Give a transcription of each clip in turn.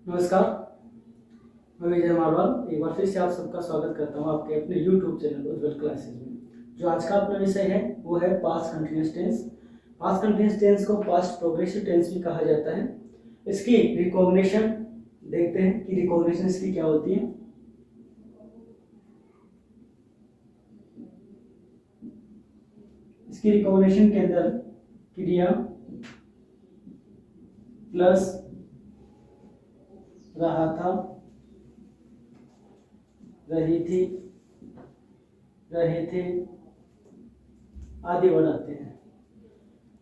नमस्कार, मैं विजय मारवाल एक बार फिर से आप सबका स्वागत करता हूं आपके अपने YouTube चैनल उज्ज्वल क्लासेस में। जो आज का अपना विषय है वो है past continuous tense. Past continuous tense को पास्ट प्रोग्रेसिव टेंस भी कहा जाता है। इसकी रिकॉग्निशन देखते हैं कि रिकॉग्निशन इसकी क्या होती है। इसकी रिकॉग्निशन के अंदर क्रिया प्लस रहा था, रही थी, रहे थे आदि वर्ड आते हैं।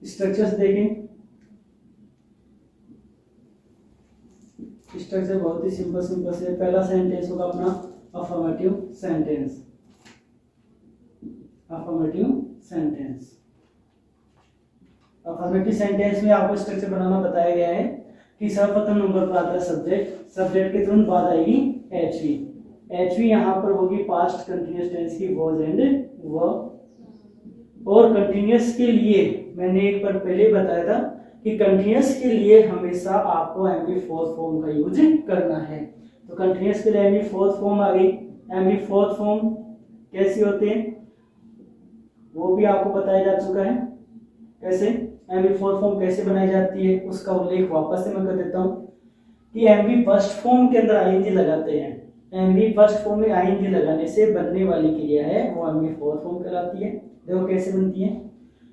स्ट्रक्चर्स देखें। स्ट्रक्चर बहुत ही सिंपल से पहला सेंटेंस होगा अपना affirmative sentence. Affirmative sentence affirmative sentence में आपको स्ट्रक्चर बनाना बताया गया है कि सर्वप्रथम नंबर पर आता है सब्जेक्ट। सब्जेक्ट के तुरंत बाद आएगी एचवी। एचवी यहाँ पर होगी पास्ट कंटिन्यूअस टेंस की वॉज एंड वर्ब। और कंटिन्यूअस के लिए मैंने एक बार पहले बताया था कि कंटिन्यूअस के लिए हमेशा आपको MV4 फॉर्म का यूज करना है। तो कंटिन्यूअस के लिए MV4 फॉर्म आ गई। MV4 फॉर्म कैसी होते हैं वो भी आपको बताया जा चुका है। कैसे MV4 फॉर्म कैसे बनाई जाती है उसका उल्लेख वापस से मैं कर देता हूँ कि MV फर्स्ट फॉर्म के अंदर ING लगाते हैं। MV फर्स्ट फॉर्म में ING लगाने से बनने वाली क्रिया है वो MV4 फॉर्म कहलाती है। देखो कैसे बनती है।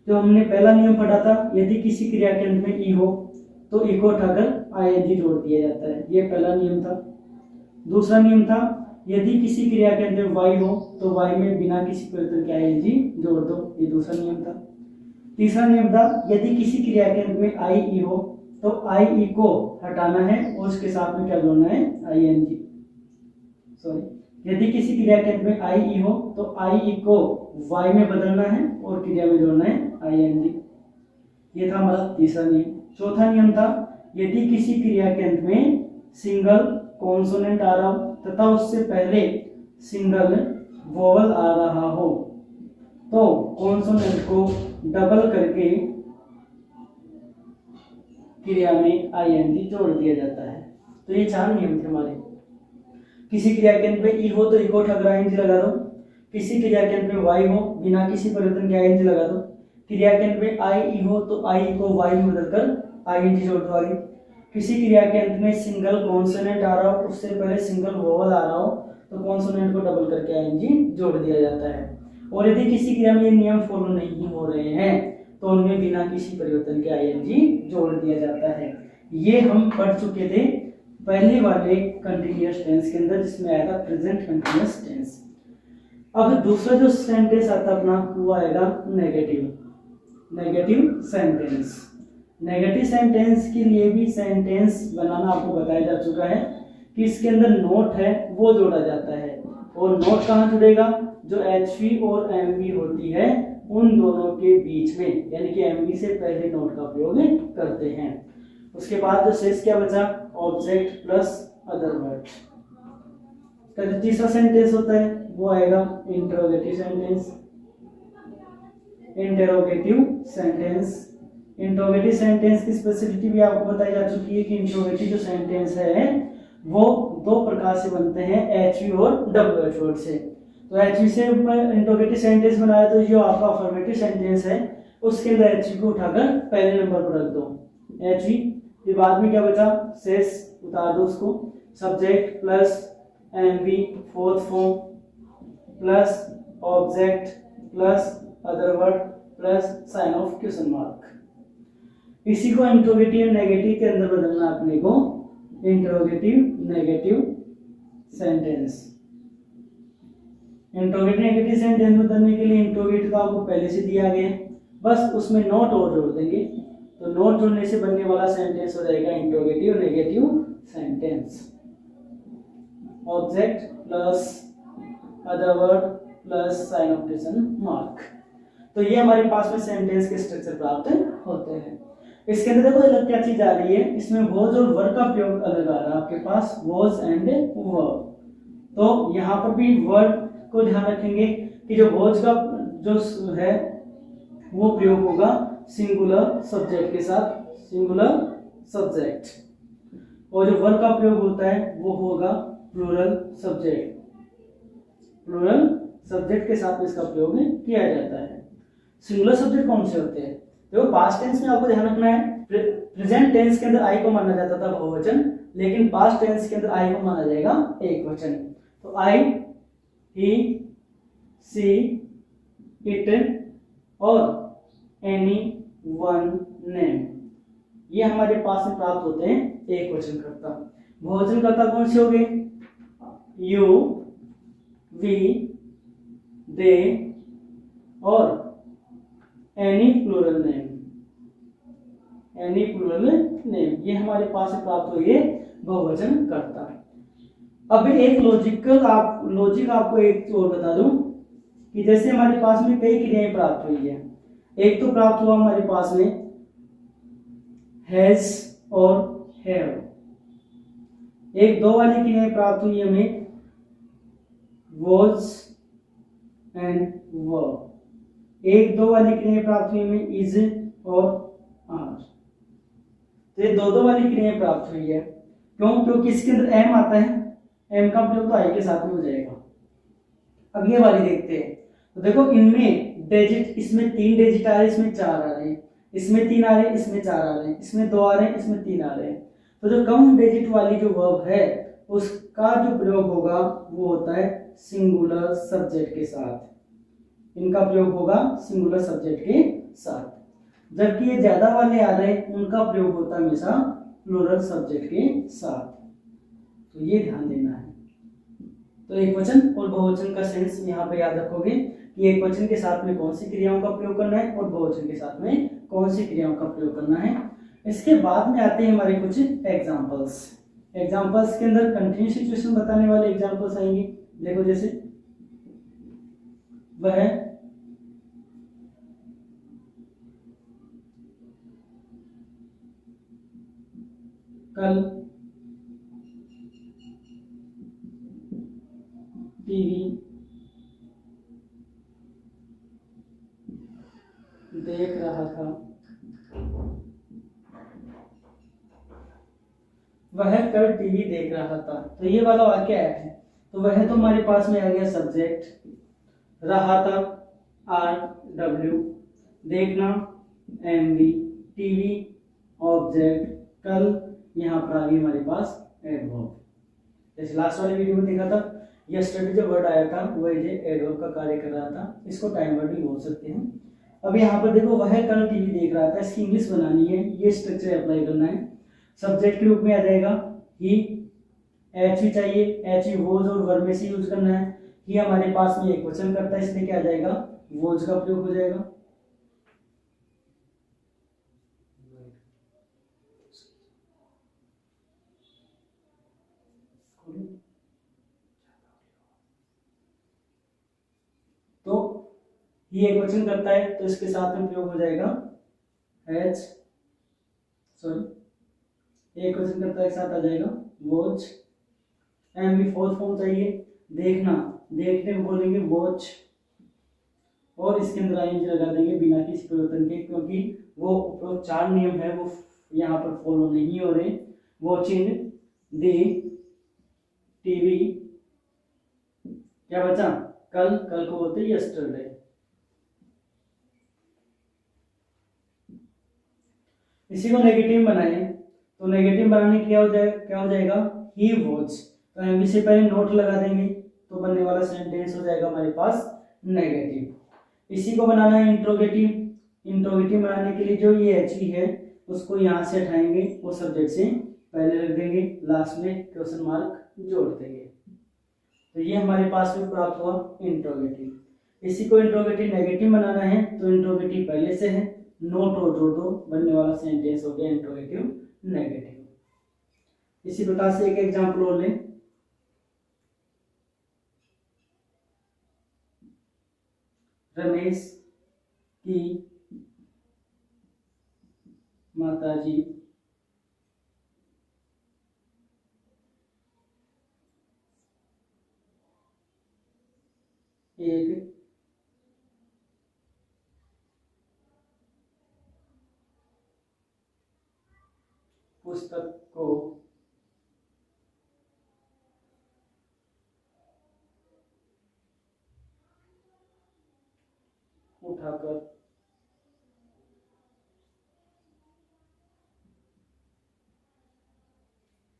जो हमने पहला नियम पढ़ा था, यदि किसी क्रिया के अंत में ई हो तो ई को उठाकर ING जोड़ दिया जाता है। ये पहला नियम था। दूसरा नियम था, यदि किसी क्रिया के अंदर वाई हो तो वाई में बिना किसी परिवर्तन के ING जोड़ दो। ये दूसरा नियम था। तीसरा नियम था, यदि किसी क्रिया के अंत में आई ई हो तो आई ई को हटाना है और उसके साथ में क्या जोड़ना है ING। सॉरी, यदि किसी क्रिया के अंत में आई ई हो तो आई ई को वाई में बदलना है और क्रिया में जोड़ना है ING। ये था हमारा तीसरा नियम। चौथा नियम था, यदि किसी क्रिया के अंत में सिंगल कॉन्सोनेंट आ रहा हो तथा उससे पहले सिंगल वोवल आ रहा हो तो कॉन्सोनेंट को डबल करके क्रिया में ING जोड़ दिया जाता है। तो ये चार नियम थे हमारे। किसी क्रिया के अंत में ई हो तो ई को उठाकर ING लगा दो। किसी क्रिया के अंत में वाई हो बिना किसी परिवर्तन के ING लगा दो। क्रिया के अंत में आई ई हो तो आई को वाई में बदलकर ING जोड़ दो आगे। किसी क्रिया के अंत में सिंगल कॉन्सोनेंट आ रहा हो उससे पहले सिंगल वोवल आ रहा हो तो कॉन्सोनेंट को डबल करके ING जोड़ दिया जाता है। और यदि किसी क्रिया में ये नियम फॉलो नहीं हो रहे हैं तो उनमें बिना किसी परिवर्तन के ING जोड़ दिया जाता है। ये हम पढ़ चुके थे पहले वाले कंटिन्यूअस टेंस के अंदर जिसमें आया था प्रेजेंट कंटिन्यूअस टेंस। अब दूसरा जो सेंटेंस आता अपना वो आएगा नेगेटिव सेंटेंस। नेगेटिव सेंटेंस के लिए भी सेंटेंस बनाना आपको बताया जा चुका है कि इसके अंदर नोट है वो जोड़ा जाता है। और नोट कहाँ जुड़ेगा? जो HV और MV होती है उन दोनों के बीच में, यानी कि MV से पहले नोट का प्रयोग करते हैं। उसके बाद जो शेष क्या बचा? ऑब्जेक्ट प्लस अदर वर्ड का जो तीसरा सेंटेंस होता है वो आएगा इंटरोगेटिव सेंटेंस। इंटरोगेटिव सेंटेंस की स्पेसिफिसिटी भी आपको बताई जा चुकी है कि इंटरोगेटिव जो सेंटेंस है वो दो प्रकार से बनते हैं, HV और WH वर्ड से। तो HV से इंटरोगेटिव सेंटेंस बनाया तो जो आपका अफर्मेटिव सेंटेंस है उसके अंदर HV को उठाकर पहले नंबर पर रख दो HV। फिर बाद में क्या बचा? शेष उतार दो उसको। Subject plus MV fourth form plus object plus other word plus sign of question mark. इसी को इंटरोगेटिव नेगेटिव के अंदर बदलना अपने को interrogative negative sentence. Interrogative negative sentence बदलने के लिए इंटरोगेटिव तो आपको पहले से दिया गया है, बस उसमें नोट और जोड़ देंगे तो नोट जोड़ने से बनने वाला सेंटेंस हो जाएगा interrogative negative sentence. Object plus other word plus sign of question mark. तो ये हमारे पास में सेंटेंस के स्ट्रक्चर प्राप्त होते हैं। इसके अंदर देखो अलग क्या चीज आ रही है, इसमें वॉज और वर्ब का प्रयोग अलग आ रहा है आपके पास, वॉज एंड वर्ब। तो यहाँ पर भी वर्ब को ध्यान रखेंगे कि जो वॉज का जो है वो प्रयोग होगा सिंगुलर सब्जेक्ट के साथ, सिंगुलर सब्जेक्ट। और जो वर्ब का प्रयोग होता है वो होगा प्लूरल सब्जेक्ट। प्लूरल सब्जेक्ट के साथ इसका प्रयोग किया जाता है। सिंगुलर सब्जेक्ट कौन से होते हैं? देखो पास्ट टेंस में आपको ध्यान रखना है, प्रेजेंट टेंस के अंदर आई को माना जाता था बहुवचन, लेकिन पास्ट टेंस के अंदर आई को माना जाएगा एक वचन। तो आई, ही, सी, इट और एनी वन नेम, ये हमारे पास में प्राप्त होते हैं एक वचन कर्ता। बहुवचन कर्ता कौन से हो गए? यू, वी, दे और any plural name. Any plural name ये हमारे पास से प्राप्त हुई है बहुवचन कर्ता। अब एक लॉजिक आपको एक और बता दूं कि जैसे हमारे पास में कई क्रियाएं प्राप्त हुई है। एक तो प्राप्त हुआ हमारे पास में हैज और हैव। एक दो वाली क्रियाएं प्राप्त हुई हमें was एंड वर। एक दो वाली क्रियाएं प्राप्त हुई हमें इज और आर। तो ये दो वाली क्रियाएं प्राप्त हुई है। क्यों? क्योंकि इसके अंदर एम आता है, एम का प्रयोग तो आई के साथ में हो जाएगा। अब ये वाली देखते हैं। तो देखो इनमें डिजिट, इसमें 3 डिजिट आ रहे हैं, इसमें 4 आ रहे हैं, इसमें 3 आ रहे हैं, इसमें 4 आ रहे हैं, इसमें 2 आ रहे हैं, इसमें 3 आ रहे हैं। तो जो कम डिजिट वाली जो वर्ब है उसका जो प्रयोग होगा वो होता है सिंगुलर सब्जेक्ट के साथ। इनका प्रयोग होगा सिंगुलर सब्जेक्ट के साथ। जबकि ये ज्यादा वाले आ रहे हैं उनका प्रयोग होता है हमेशा प्लूरल सब्जेक्ट के साथ। तो ये ध्यान देना है। तो एक वचन और बहुवचन का सेंस यहाँ पे याद रखोगे कि एक वचन के साथ में कौन सी क्रियाओं का प्रयोग करना है और बहुवचन के साथ में कौन सी क्रियाओं का प्रयोग करना है। इसके बाद में आते हैं हमारे कुछ एग्जाम्पल्स। एग्जाम्पल्स के अंदर कंटिन्यूस सिचुएशन बताने वाले एग्जाम्पल्स आएंगे। देखो जैसे वह कल टीवी देख रहा था। वह कल टीवी देख रहा था। तो ये वाला वाक्य है। तो वह तो हमारे पास में आ गया सब्जेक्ट, रहा था आर डब्ल्यू, देखना एम वी, टीवी ऑब्जेक्ट, कल यहाँ पर आ गई हमारे पास एडवर्ब। जैसे लास्ट वाली वीडियो में देखा था यस्टरडे जो वर्ड आया था वह ये एडवर्ब का कार्य कर रहा था। इसको टाइम वर्ड भी बोल सकते हैं। अब यहाँ पर देखो वह कल टीवी देख रहा था, इसकी इंग्लिश बनानी है, ये स्ट्रक्चर अप्लाई करना है। सब्जेक्ट के रूप में आ जाएगा ही, एच ही चाहिए, एच ही वोज और वर्ब में से यूज करना है। ही हमारे पास में एक वचन करता है, इसलिए क्या आ जाएगा वोज का प्रयोग हो जाएगा। तो ये एक वचन करता है तो इसके साथ में प्रयोग हो जाएगा एच, सॉरी एक वचन करता है के साथ आ जाएगा वॉच। एम भी फोर्थ फॉर्म चाहिए, देखना, देखने को बोलेंगे वॉच और इसके अंदर आईएनजी लगा देंगे बिना किसी परिवर्तन के, क्योंकि वो 4 नियम है वो यहाँ पर फॉलो नहीं हो रहे। वॉचिंग दी टीवी, क्या बचा कल, कल को बोलते हैं यस्टरडे। इसी को नेगेटिव बनाए तो नेगेटिव बनाने क्या हो जाएगा ही वॉच। तो एमवी से पहले नोट लगा देंगे तो बनने वाला सेंटेंस हो जाएगा हमारे पास नेगेटिव। इसी को बनाना है इंट्रोगेटिव। इंट्रोगेटिव बनाने के लिए जो ये एच है उसको यहाँ से हटाएंगे, वो सब्जेक्ट से पहले रख देंगे, लास्ट में क्वेश्चन मार्क जोड़ देंगे। तो ये हमारे पास में प्राप्त हुआ इंट्रोगेटिव। इसी को इंट्रोगेटिव नेगेटिव बनाना है तो इंट्रोगेटिव पहले से है, नोट और जोड़ दो, बनने वाला सेंटेंस हो गया इंट्रोगेटिव नेगेटिव। इसी प्रकार से एक एग्जांपल और लें। रमेश की माताजी एक पुस्तक को उठाकर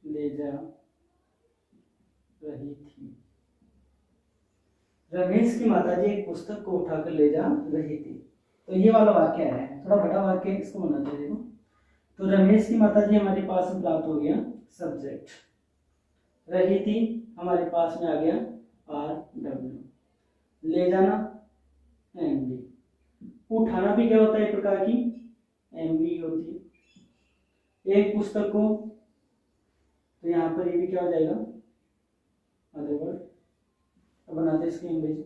ले जा रही थी। रमेश की माताजी एक पुस्तक को उठाकर ले जा रही थी। तो ये वाला वाक्य है, थोड़ा बड़ा वाक्य है, इसको होना चाहिए। तो रमेश की माताजी हमारे पास में प्राप्त हो गया सब्जेक्ट, रही थी हमारे पास में आ गया आर डब्ल्यू, ले जाना एम बी, उठाना भी क्या होता है एक प्रकार की एम बी होती है, एक पुस्तक को, तो यहाँ पर ये भी क्या हो जाएगा अदर वर्ड, तो बनाते इसके इंग्लिश।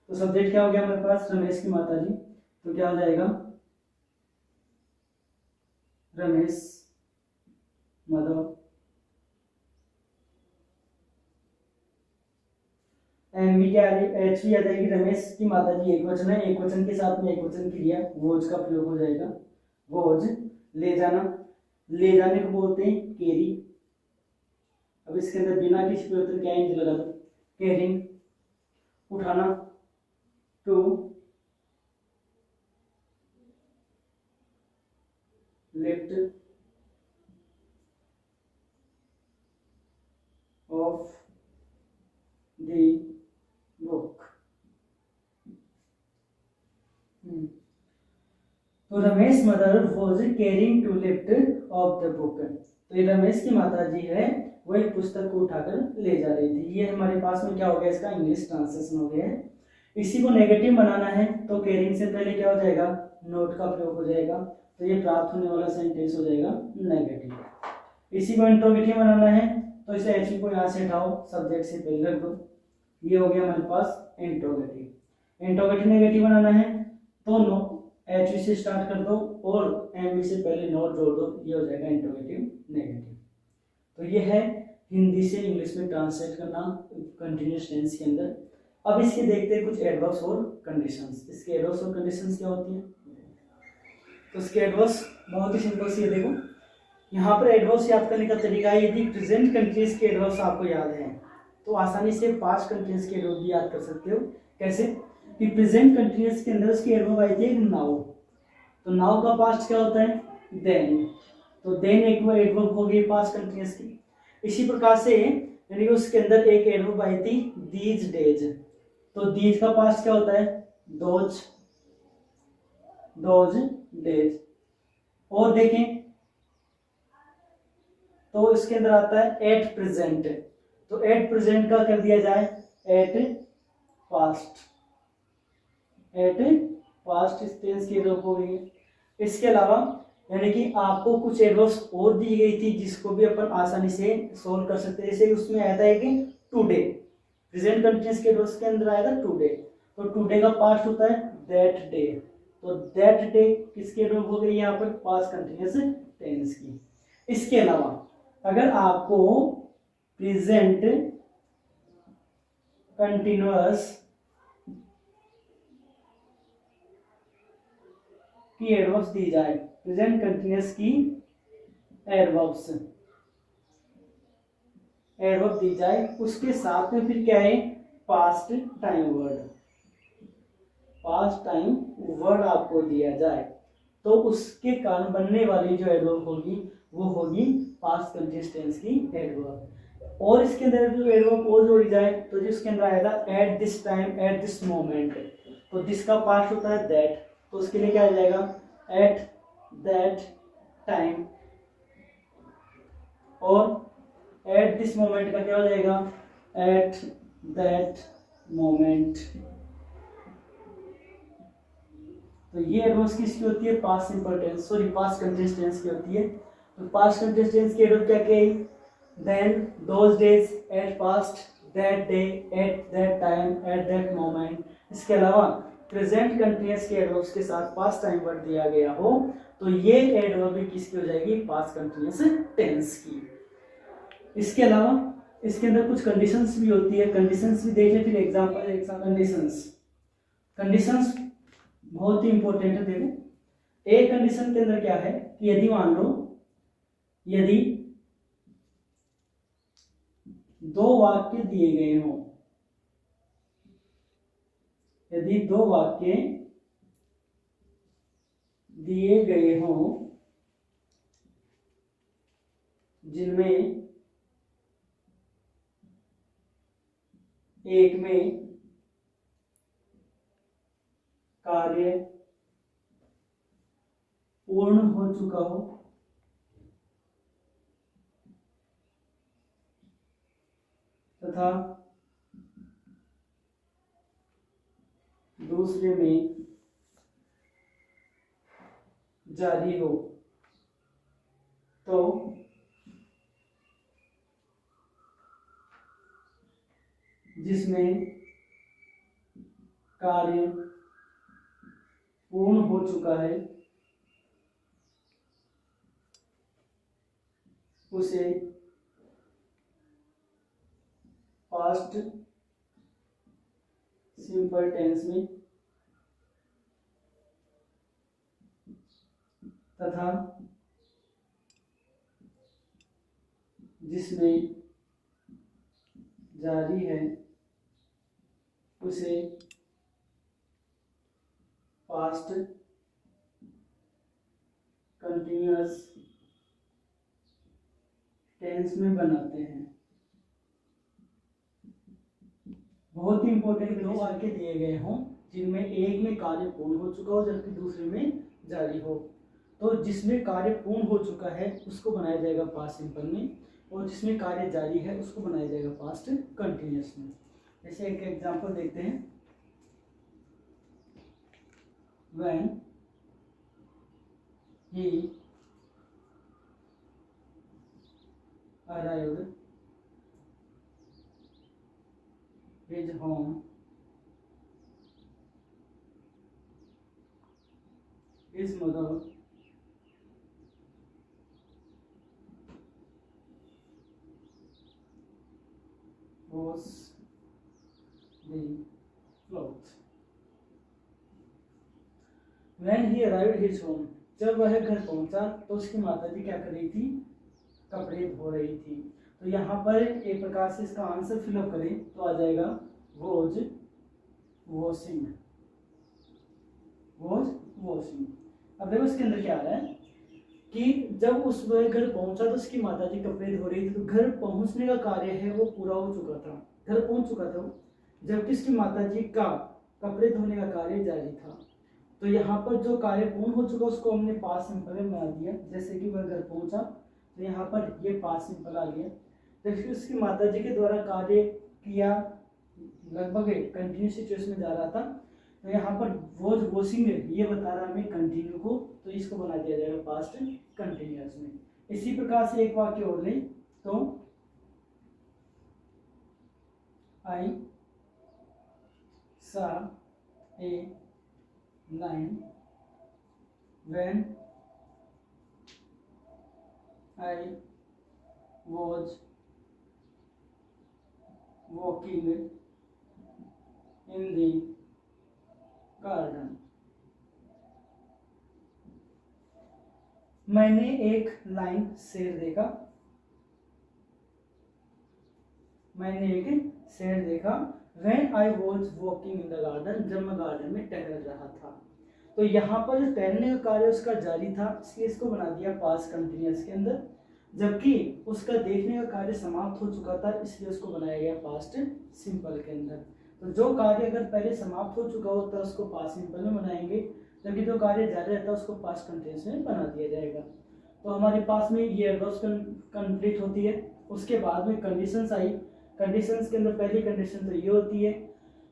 तो सब्जेक्ट क्या हो गया हमारे पास रमेश की माताजी, तो क्या हो जाएगा रमेश मदर, एम बी क्या एच भी आ जाएगी, रमेश की माताजी एक वचन है, एक वचन के साथ में एक वचन क्रिया वोज का प्रयोग हो जाएगा, वोज, ले जाना, ले जाने को बोलते हैं कैरी, अब इसके अंदर बिना किसी परिवर्तन क्या इंज लगा दो कैरिंग, उठाना to, lift off the book. तो Ramesh mother was carrying to lift off the book, तो ये रमेश की माता जी है वो एक पुस्तक को उठाकर ले जा रही थी। ये हमारे पास में क्या हो गया, इसका इंग्लिश ट्रांसलेशन हो गया है। इसी को नेगेटिव बनाना है तो कैरिंग से पहले क्या हो जाएगा नोट का प्रयोग हो जाएगा, तो ये प्राप्त होने वाला सेंटेंस हो जाएगा नेगेटिव। इसी को इंट्रोगेटिव बनाना है तो इसे एच को यहाँ से हटाओ, सब्जेक्ट से पहले रख दो, ये हो गया हमारे पास इंट्रोगेटिव। इंट्रोगेटिव नेगेटिव बनाना है तो नो एच से स्टार्ट कर दो और एम से पहले नोट जोड़ दो, ये हो जाएगा इंट्रोगेटिव नेगेटिव। तो ये है हिंदी से इंग्लिश में ट्रांसलेट करना कंटिन्यूअस टेंस के अंदर। अब इसके देखते हैं कुछ एडवर्ब्स और कंडीशंस। इसके एडवर्ब्स और कंडीशंस क्या होती हैं, तो इसके एडवर्ब्स बहुत ही सिंपल सी है। देखो यहाँ पर एडवर्ब्स याद करने का तरीका है, यदि प्रेजेंट कंट्रीज के एडवर्ब्स आपको याद है तो आसानी से पास्ट कंट्रीज के एडवर्ब भी याद कर सकते हो। कैसे कि प्रेजेंट कंट्रीज के अंदर उसकी एडवर्ब आई थी नाउ, तो नाउ का पास्ट क्या होता है देन, तो देन एक वो एडवर्ब हो गई पास्ट कंटिन्यूअस की। इसी प्रकार से यानी उसके अंदर एक एडवर्ब आई थी दीज डेज, तो दीज का पास्ट क्या होता है दोज, दोज डेज। और देखें तो इसके अंदर आता है एट प्रेजेंट, तो एट प्रेजेंट का कर दिया जाए at past, at past tense की एडवर्ब हो गई है। इसके अलावा यानी कि आपको कुछ एडवर्ब्स और दी गई थी जिसको भी अपन आसानी से सोल्व कर सकते हैं। जैसे उसमें आया था कि टुडे, प्रेजेंट कंटिन्यूअस के एडवर्ब्स के अंदर आया था टुडे, तो टुडे का पास्ट होता है दैट डे, तो दैट डे किसकी एडवर्ब हो गई यहाँ पर पास्ट कंटिन्यूअस टेंस की। इसके अलावा अगर आपको प्रेजेंट कंटिन्यूअस की एडवर्ब्स दी जाए, प्रेजेंट कंटिन्यूअस की एडवर्ब्स एडवर्ब दी जाए, उसके साथ में फिर क्या है past time word, past time word आपको दिया जाए तो उसके कारण बनने वाली जो एडवर्ब होगी वो होगी पास्ट कंटिन्यूअस टेंस की एडवर्ब। और इसके अंदर जो एडवर्ब और जोड़ी जाए तो जिसके अंदर आएगा at this time at this moment, तो दिस का पास्ट होता है दैट, तो उसके लिए क्या आ जाएगा एट दैट टाइम, और एट दिस मोमेंट का क्या हो जाएगा एट दैट मोमेंट। तो ये एडवर्ब्स किसकी होती है past simple tense, sorry past continuous tense की होती है। तो पास्ट कंटिन्यूअस टेंस की एडवर्ब क्या क्या है then, those days, at past, that day, at that time, at that moment. इसके अलावा प्रेजेंट कंटिन्यूअस के एडवर्ब्स के साथ पास्ट टाइम वर्ड दिया गया हो तो ये एडवर्ब भी किसकी हो जाएगी पास्ट कंटिन्यूअस टेंस की। इसके अलावा इसके अंदर कुछ कंडीशंस भी होती है, कंडीशंस भी देख ले फिर एग्जांपल कंडीशंस। कंडीशंस बहुत ही इंपॉर्टेंट है। देखो एक कंडीशन के अंदर क्या है कि यदि मान लो यदि दो वाक्य दिए गए हों, यदि दो वाक्य दिए गए हों जिनमें एक में कार्य पूर्ण हो चुका हो तथा दूसरे में जारी हो, तो जिसमें कार्य पूर्ण हो चुका है उसे पास्ट सिंपल टेंस में तथा जिसमें जारी है उसे पास्ट कंटिन्यूअस टेंस में बनाते हैं। बहुत ही इंपॉर्टेंट, दो वाक्य दिए गए हों जिनमें एक में कार्य पूर्ण हो चुका हो जबकि दूसरे में जारी हो, तो जिसमें कार्य पूर्ण हो चुका है उसको बनाया जाएगा पास्ट सिंपल में, और जिसमें कार्य जारी है उसको बनाया जाएगा पास्ट कंटिन्यूअस में। जैसे एक एग्जांपल देखते हैं, when he arrived his home his mother was the clothes। When he arrived his home, जब वह घर पहुंचा तो उसकी माताजी क्या कर रही थी, कपड़े धो रही थी। तो यहाँ पर एक प्रकार से इसका आंसर फिलअप करें तो आ जाएगा was washing, was washing। अब देखो इसके अंदर क्या आ रहा है कि जब उस वह घर पहुंचा तो उसकी माताजी कपड़े धो रही थी, तो घर पहुंचने का कार्य है वो पूरा हो चुका था, घर पहुंच चुका था, जबकि उसकी माताजी का कपड़े धोने का कार्य जारी था। तो यहाँ पर जो कार्य पूर्ण हो चुका उसको हमने पास्ट सिंपल में बना दिया, जैसे कि वह घर पहुंचा तो यहाँ पर ये पास्ट सिंपल आ गया, जबकि उसकी माताजी के द्वारा कार्य किया लगभग कंटिन्यू सिचुएशन में जा रहा था, तो यहाँ पर वॉज वॉशिंग ये बता रहा हमें कंटिन्यू को, तो इसको बना दिया जाएगा पास्ट कंटिन्यूअस में। इसी प्रकार से एक वाक्य और लें तो आई सा ए line when I was walking in the garden। मैंने एक लाइन शेर देखा, मैंने एक शेर देखा when I was walking in the garden, जब मैं गार्डन में टहल रहा था। तो यहाँ पर जो टहलने का कार्य उसका जारी था, इसलिए इसको बना दिया पास्ट कंटिन्यूअस के अंदर, जबकि उसका देखने का कार्य समाप्त हो चुका था, इसलिए उसको बनाया गया पास्ट सिंपल के अंदर। तो जो कार्य अगर पहले समाप्त हो चुका होता है उसको पास्ट सिंपल में बनाएंगे, जबकि जो कार्य जारी रहता है उसको पास्ट कंटिन्यूअस में बना दिया जाएगा। तो हमारे पास में ये एडवर्ब्स कंप्लीट होती है। उसके बाद में कंडीशंस आई। कंडीशंस के अंदर पहली कंडीशन तो ये होती है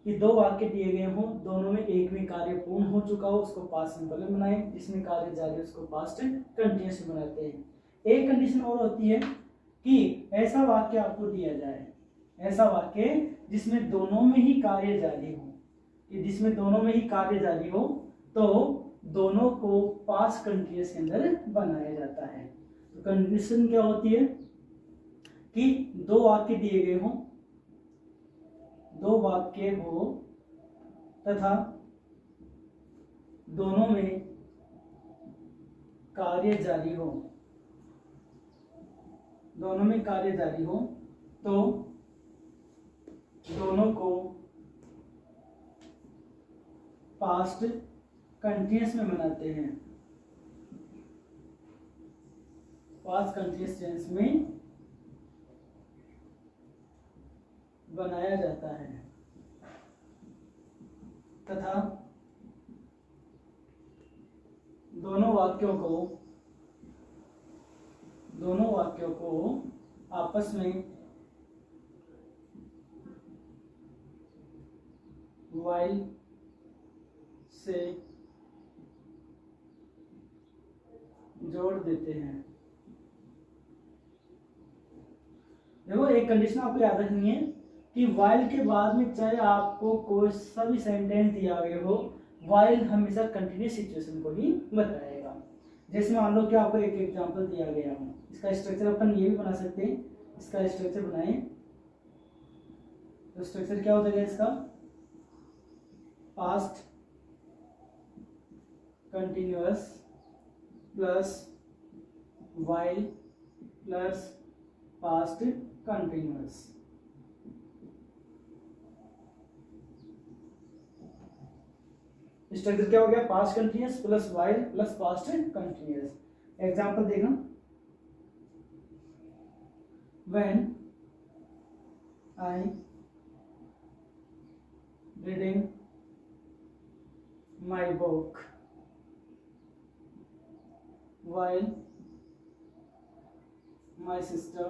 कि दो वाक्य दिए गए हों, दोनों में एक में कार्य पूर्ण हो चुका हो उसको पास्ट सिंपल में बनाएं, जिसमें कार्य जारी उसको पास्ट कंटिन्यूअस में बनाते हैं। एक कंडीशन और होती है कि ऐसा वाक्य आपको दिया जाए, ऐसा वाक्य जिसमें दोनों में ही कार्य जारी हो, कि जिसमें दोनों में ही कार्य जारी हो तो दोनों को पास्ट कंटिन्यूअस के अंदर बनाया जाता है। तो कंडीशन क्या होती है कि दो वाक्य दिए गए हों, दो वाक्य हो तथा दोनों में कार्य जारी हो, दोनों में कार्य जारी हो तो दोनों को पास्ट कंटिन्यूअस में बनाते हैं, पास्ट कंटिन्यूअस टेंस में बनाया जाता है तथा दोनों वाक्यों को आपस में while से जोड़ देते हैं। देखो एक कंडीशन आपको याद रखनी है कि while के बाद में चाहे आपको कोई सा भी सेंटेंस दिया गया हो, while हमेशा कंटिन्यूस सिचुएशन को ही बताएगा। जैसे मान लो कि आपको एक एग्जांपल दिया गया हो, इसका स्ट्रक्चर अपन ये भी बना सकते हैं, इसका स्ट्रक्चर बनाएं तो स्ट्रक्चर क्या हो जाएगा इसका, past continuous plus while plus past continuous. Structure क्या हो गया, past continuous plus while plus past continuous. Example देखना, when I reading my book while my sister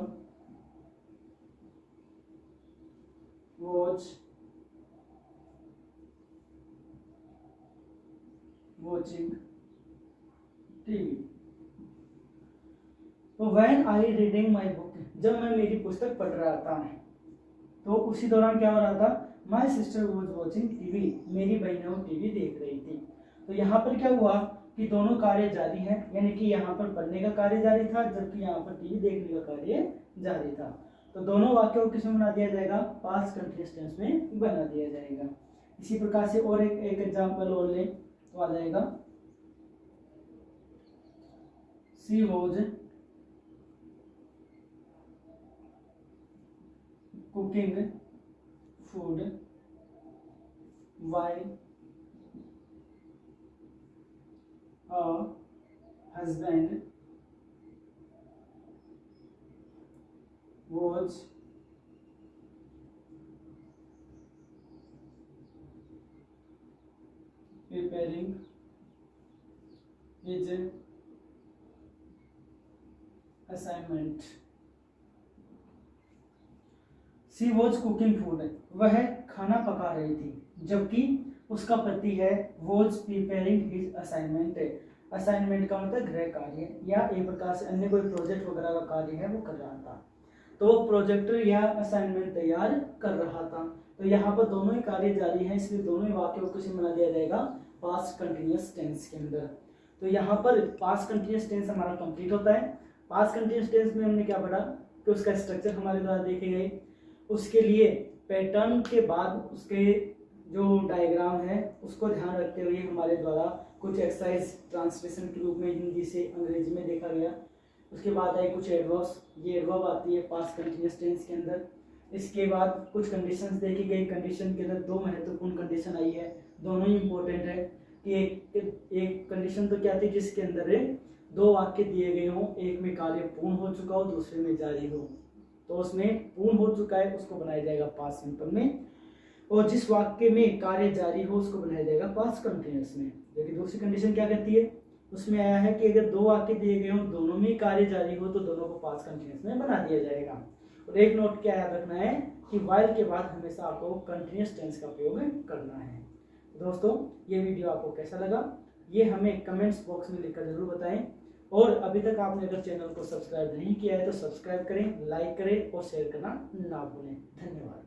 was watching TV। तो when I reading my book, जब मैं मेरी पुस्तक पढ़ रहा था तो उसी दौरान क्या हो रहा था, my sister was watching TV, मेरी बहन वो टीवी देख रही थी। तो यहाँ पर क्या हुआ कि दोनों कार्य जारी हैं, यानी कि यहाँ पर पढ़ने का कार्य जारी था जबकि यहाँ पर टीवी देखने का कार्य जारी था। तो दोनों वाक्यों को किसमें बना दिया जाएगा, पास्ट कंटिन्यूअस टेंस में बना दिया जाएगा। इसी प्रकार से और एक एग्जांपल और ले तो आ जाएगा, she was cooking food while her husband was preparing his assignment। She was cooking food, वह खाना पका रही थी जबकि उसका पति है was preparing his assignment. Assignment का मतलब गृह कार्य या एक प्रकार से अन्य कोई प्रोजेक्ट वगैरह का कार्य है वो कर रहा था, तो वो प्रोजेक्ट या असाइनमेंट तैयार कर रहा था। तो यहाँ पर दोनों ही कार्य जारी हैं, इसलिए दोनों ही वाक्यों को बना दिया जाएगा पास्ट कंटिन्यूअस टेंस के अंदर। तो यहाँ पर पास्ट कंटिन्यूअस टेंस हमारा कंप्लीट होता है। पास्ट कंटिन्यूअस टेंस में हमने क्या पढ़ा कि उसका स्ट्रक्चर हमारे द्वारा देखे गए, उसके लिए पैटर्न के बाद उसके जो डायग्राम है उसको ध्यान रखते हुए हमारे द्वारा कुछ एक्सरसाइज ट्रांसलेशन के रूप में हिंदी से अंग्रेजी में देखा गया। उसके बाद आई कुछ एडवर्ब्स, ये एडवर्ब आती है पास्ट कंटिन्यूअस टेंस के अंदर। इसके बाद कुछ कंडीशंस देखी गई, कंडीशन के अंदर दो महत्वपूर्ण कंडीशन आई है, दोनों ही इंपॉर्टेंट है कि एक कंडीशन तो क्या थी जिसके अंदर दो वाक्य दिए गए हों, एक में कार्य पूर्ण हो चुका हो दूसरे में जारी हो, तो उसमें पूर्ण हो चुका है उसको बनाया जाएगा पास्ट सिंपल में, और जिस वाक्य में कार्य जारी हो उसको बनाया जाएगा पास्ट कंटिन्यूअस में। लेकिन दूसरी कंडीशन क्या कहती है, उसमें आया है कि अगर दो वाक्य दिए गए हों दोनों में कार्य जारी हो तो दोनों को पास्ट कंटिन्यूअस में बना दिया जाएगा। और एक नोट क्या याद रखना है कि while के बाद हमेशा आपको कंटिन्यूअस टेंस का प्रयोग करना है। दोस्तों ये वीडियो आपको कैसा लगा ये हमें कमेंट्स बॉक्स में लिखकर जरूर बताएं, और अभी तक आपने अगर चैनल को सब्सक्राइब नहीं किया है तो सब्सक्राइब करें, लाइक करें और शेयर करना ना भूलें। धन्यवाद।